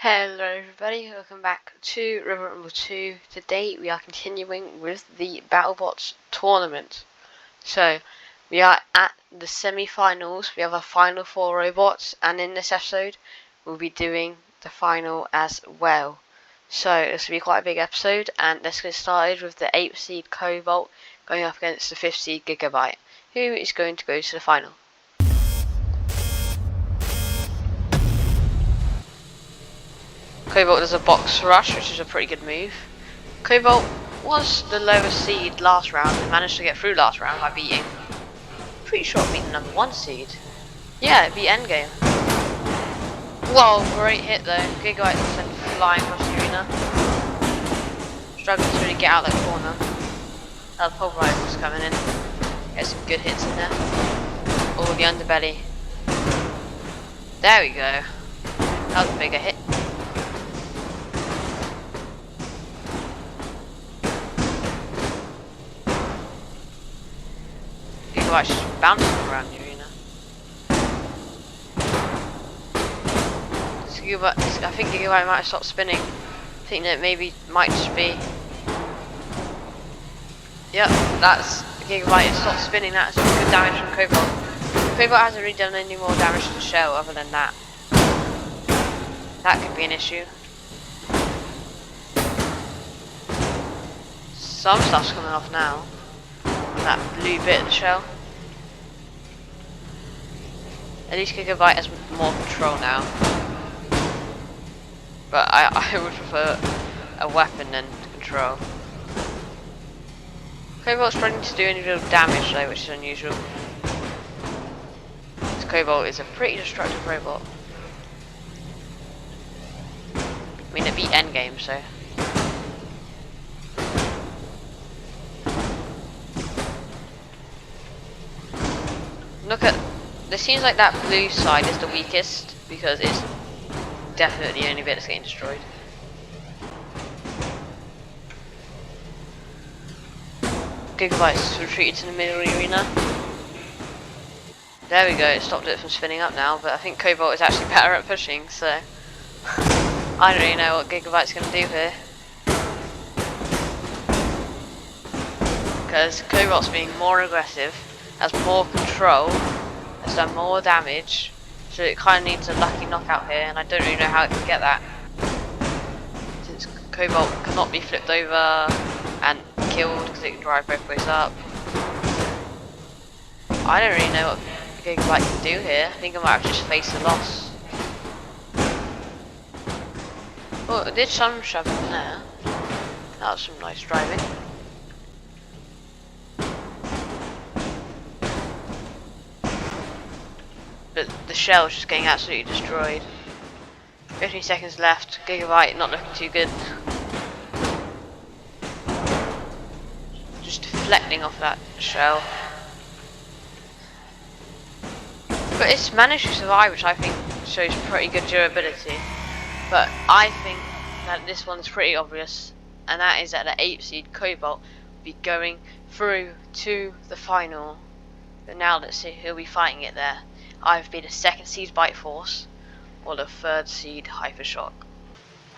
Hello everybody, welcome back to Resident Evil 2. Today we are continuing with the battlebots tournament. So, we are at the semi-finals. We have our final 4 robots, and in this episode we'll be doing the final as well. So, this will be quite a big episode, and let's get started with the 8th seed Cobalt going up against the 5th seed Gigabyte, who is going to go to the final. Cobalt does a box rush, which is a pretty good move. Cobalt was the lowest seed last round and managed to get through last round by beating. Pretty sure it beat the number 1 seed. Yeah, it beat Endgame. Whoa, great hit though. Gigabyte sent flying across the arena. Struggling to really get out that corner. That pulverizer coming in. Get some good hits in there. Oh, the underbelly. There we go. That was a bigger hit. Just bouncing around the arena. I think Gigabyte might have stopped spinning. I think that maybe might just be. Yep, that's Gigabyte has stopped spinning. That's good damage from Cobalt. Cobalt hasn't really done any more damage to the shell other than that. That could be an issue. Some stuff's coming off now. That blue bit of the shell. At least Gigabyte has more control now. But I would prefer a weapon than control. Cobalt's running to do any real damage though, which is unusual. This Cobalt is a pretty destructive robot. I mean, it beat Endgame, so. Look at. It seems like that blue side is the weakest because it's definitely the only bit that's getting destroyed. Gigabyte's retreated to the middle of the arena. There we go, it stopped it from spinning up now, but I think Cobalt is actually better at pushing, so I don't really know what Gigabyte's going to do here. Because Cobalt's being more aggressive, has more control, has done more damage, so it kind of needs a lucky knockout here, and I don't really know how it can get that. Since Cobalt cannot be flipped over and killed because it can drive both ways up. I don't really know what Gigabyte can do here. I think I might have just faced a loss. Oh, it did some shoving there. That was some nice driving. But the shell is just getting absolutely destroyed. 15 seconds left. Gigabyte not looking too good. Just deflecting off that shell. But it's managed to survive, which I think shows pretty good durability. But I think that this one's pretty obvious, and that is that the 8th seed Cobalt will be going through to the final. But now let's see who'll be fighting it there. Either be the 2nd seed Bite Force or the 3rd seed Hypershock.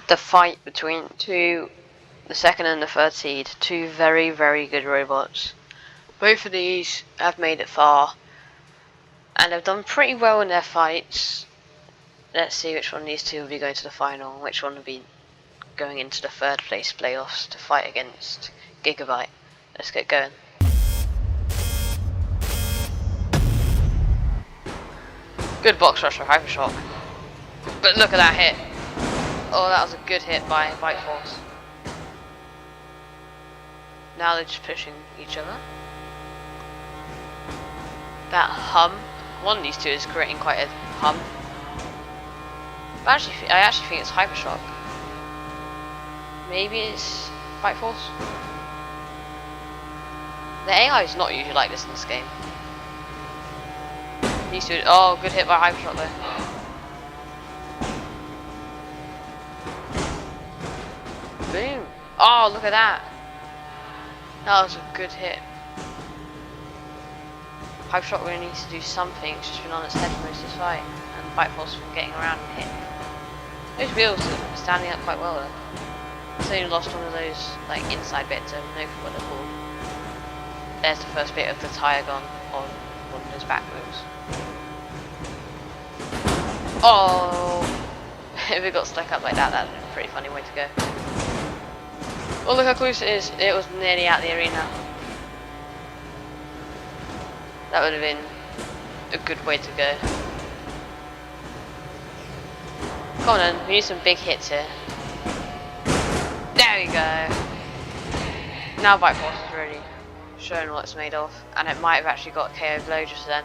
The fight between the 2nd and the 3rd seed, two very, very good robots. Both of these have made it far and have done pretty well in their fights. Let's see which one of these two will be going to the final and which one will be going into the 3rd place playoffs to fight against Gigabyte. Let's get going. Good box rush for Hypershock. But look at that hit. Oh, that was a good hit by Bite Force. Now they're just pushing each other. That hum. One of these two is creating quite a hum. But I actually think it's Hypershock. Maybe it's Bite Force. The AI is not usually like this in this game. These two, oh, good hit by Hypershock there. Boom! Oh, look at that! That was a good hit. Hypershock really needs to do something. It's just been on its head for most of this fight, and Bite Force from getting around and hit. Those wheels are standing up quite well though. It's only lost one of those like inside bits, so no what they're called. There's the first bit of the tyre gone on one of those back wheels. Oh, if it got stuck up like that, that'd be a pretty funny way to go. Oh, look how close it is. It was nearly out the arena. That would have been a good way to go. Come on then, we need some big hits here. There we go. Now Bite Force is really showing what it's made of, and it might have actually got KO blow just then.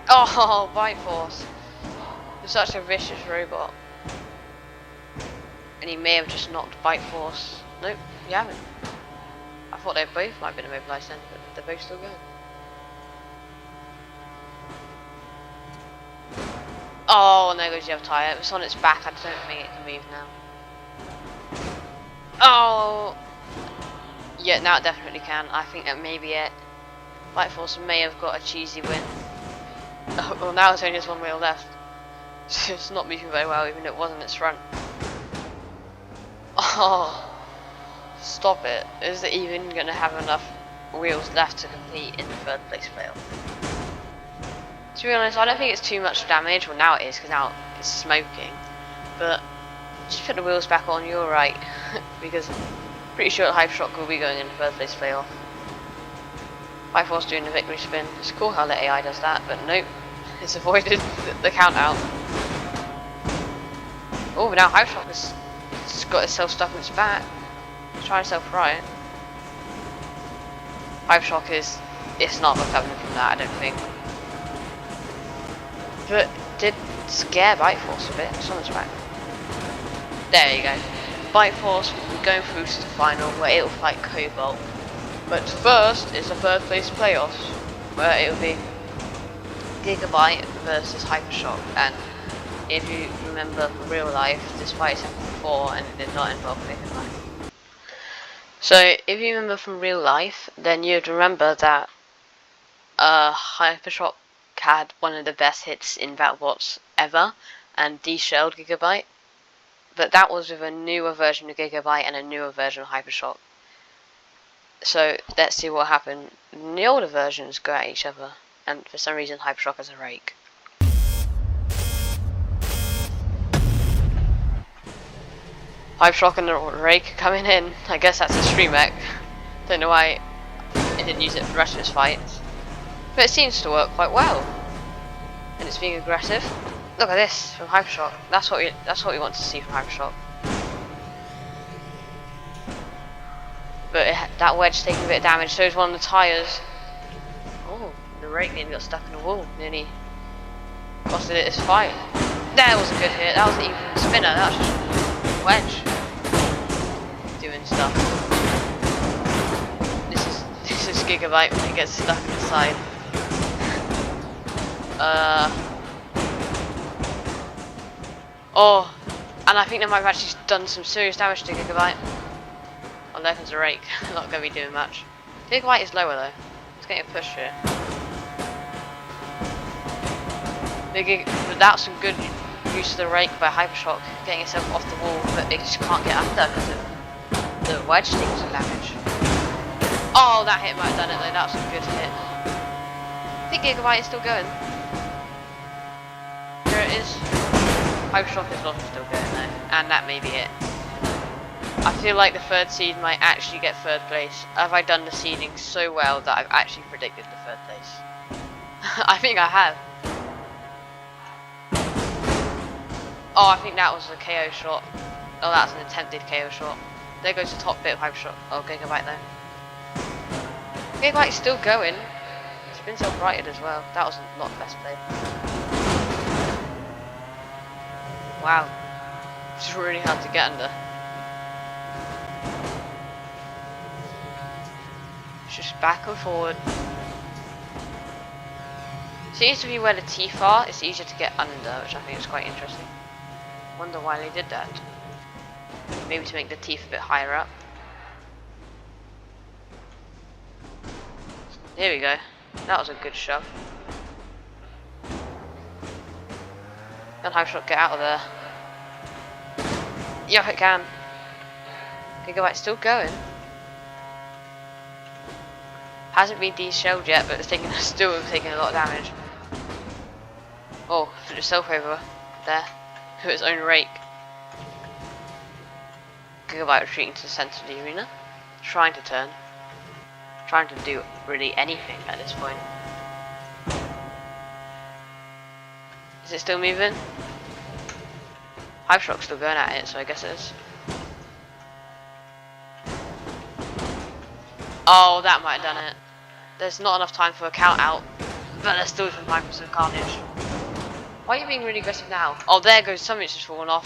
Oh, Bite Force. You're such a vicious robot. And he may have just knocked Bite Force. Nope, you haven't. I thought they both might have been immobilised then, but they're both still going. Oh, and there goes the other tyre. It's on its back. I don't think it can move now. Oh! Yeah, now it definitely can. I think that may be it. Bite Force may have got a cheesy win. Oh, well, now it's only just one wheel left. So it's not moving very well, even though it was in its front. Oh! Stop it. Is it even going to have enough wheels left to compete in the third place playoff? To be honest, I don't think it's too much damage. Well, now it is, because now it's smoking. But just put the wheels back on, you're right. Because I'm pretty sure hypershock will be going in the third place playoff. Bite Force doing the victory spin. It's cool how the AI does that, but nope. It's avoided the count out. Oh, but now hypershock has got itself stuck in its back. It's trying itself right. Hypershock it's not recovering from that, I don't think. But did scare Bite Force a bit. It's on its back. There you go. Bite Force will be going through to the final where it will fight Cobalt. But first is the third place playoffs where it will be Gigabyte versus Hypershock. And if you remember from real life, this fight happened before and it did not involve Gigabyte. So if you remember from real life, then you'd remember that Hypershock had one of the best hits in battlebots ever and de-shelled Gigabyte. But that was with a newer version of Gigabyte and a newer version of Hypershock. So let's see what happened. The older versions go at each other, and for some reason Hypershock has a rake. Hypershock and the rake coming in. I guess that's a stream mech. Don't know why it didn't use it for the rest of its fights. But it seems to work quite well. And it's being aggressive. Look at this from Hypershock. That's what we want to see from Hypershock. But that wedge taking a bit of damage. So is one of the tyres. Oh, the rake nearly got stuck in the wall. Nearly costed it its fight. That was a good hit. That wasn't even a spinner. That was just wedge doing stuff. This is Gigabyte when it gets stuck in the side. Oh, and I think they might have actually done some serious damage to Gigabyte. Oh, there comes a rake. Not going to be doing much. Gigabyte is lower though. It's getting a push here. But that's some good use of the rake by Hypershock, getting itself off the wall, but it just can't get under because of the wedge taking some damage. Oh, that hit might have done it though. That was a good hit. I think Gigabyte is still going. Here it is. Hypershock is not still going though, and that may be it. I feel like the third seed might actually get third place. Have I done the seeding so well that I've actually predicted the third place? I think I have. Oh, I think that was a KO shot. Oh, that's an attempted KO shot. There goes the top bit of Hypershock. Oh, Gigabyte though. Gigabyte's still going. It's been self-righted as well. That was not the best play. Wow. It's really hard to get under. It's just back and forward. Seems to be where the teeth are, it's easier to get under, which I think is quite interesting. Wonder why they did that. Maybe to make the teeth a bit higher up. Here we go. That was a good shove. Can Hypershock get out of there? Yep, it can. Gigabyte's still going. Hasn't been de-shelled yet, but it's still taking a lot of damage. Oh, put yourself over there with its own rake. Gigabyte retreating to the centre of the arena, trying to turn, trying to do really anything at this point. Is it still moving? Hypershock's still going at it, so I guess it is. Oh, that might have done it. There's not enough time for a count out, but there's still some time for some carnage. Why are you being really aggressive now? Oh, there goes something's just fallen off.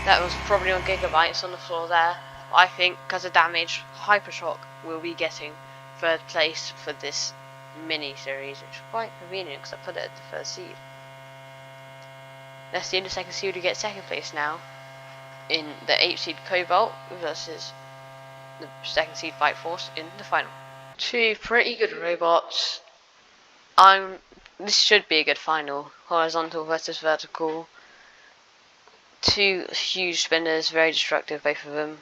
That was probably on Gigabytes on the floor there. I think because of damage, Hypershock will be getting third place for this mini series, which is quite convenient because I put it at the first seed. Let's see in the second seed who gets second place now in the 8th seed Cobalt versus the second seed Fight Force in the final. Two pretty good robots. This should be a good final. Horizontal versus vertical. Two huge spinners, very destructive, both of them.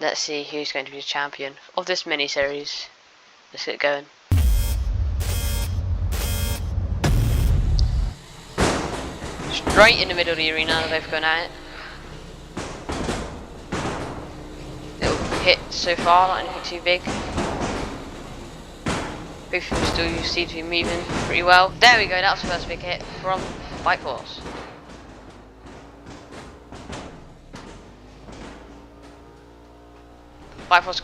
Let's see who's going to be the champion of this mini series. Let's get going. Straight in the middle of the arena, they're both going at it. Little hit so far, not anything too big. Both of them still seem to be moving pretty well. There we go, that was the first big hit from Fight Force. Fight Force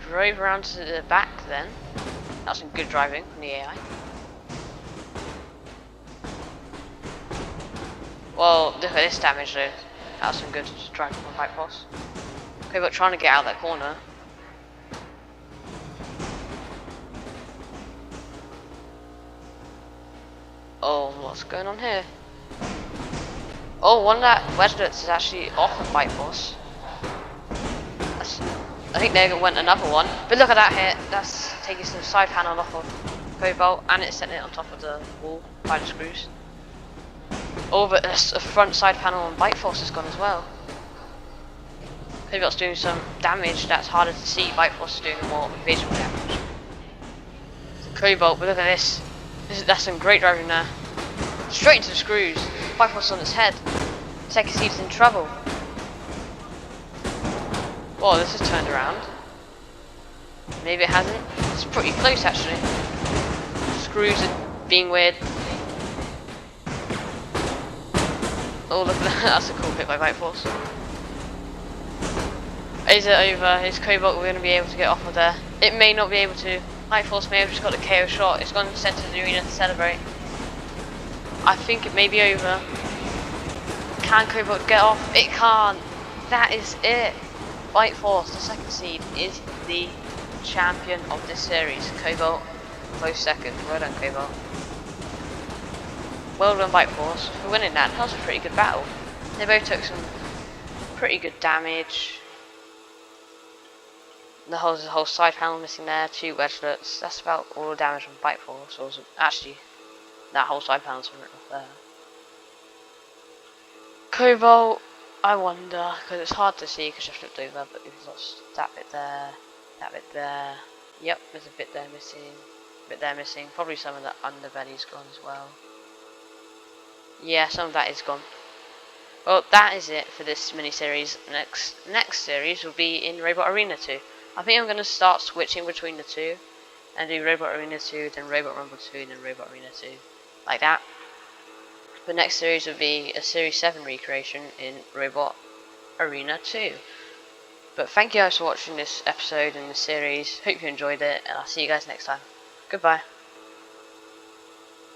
drove around to the back then. That was some good driving from the AI. Well, look at this damage though. That was some good driving from Fight Force. Okay, but trying to get out of that corner. Oh, what's going on here? Oh, one of that wedgelets is actually off of Fight Force. I think there went another one. But look at that hit. That's taking some side panel off of Cobalt and it's setting it on top of the wall by the screws. Oh, but there's a front side panel on Fight Force has gone as well. Cobalt's doing some damage that's harder to see. Fight Force is doing more visual damage. Cobalt, but look at this. That's some great driving there. Straight into the screws. Fight Force on its head. Second seed's in trouble. Whoa, this has turned around. Maybe it hasn't. It's pretty close actually. Screws are being weird. Oh, look at that. That's a cool hit by Fight Force. Is it over? Is Cobalt going to be able to get off of there? It may not be able to. Fight Force may have just got the KO shot. It's gone to the centre of the arena to celebrate. I think it may be over. Can Cobalt get off? It can't. That is it. Fight Force, the second seed, is the champion of this series. Cobalt, close second. Well done, Cobalt. Well done, Fight Force, for winning that. That was a pretty good battle. They both took some pretty good damage. The whole side panel missing there, two wedgelets. That's about all the damage from Fight Force. Or actually, that whole side panel's written off there. Cobalt, I wonder, because it's hard to see because you flipped over, but we've lost that bit there, that bit there. Yep, there's a bit there missing. Probably some of the underbelly's gone as well. Yeah, some of that is gone. Well, that is it for this mini-series. Next series will be in Robot Arena 2. I think I'm going to start switching between the two, and do Robot Arena 2, then Robot Rumble 2, then Robot Arena 2, like that. The next series will be a Series 7 recreation in Robot Arena 2. But thank you guys for watching this episode in this series. Hope you enjoyed it, and I'll see you guys next time. Goodbye.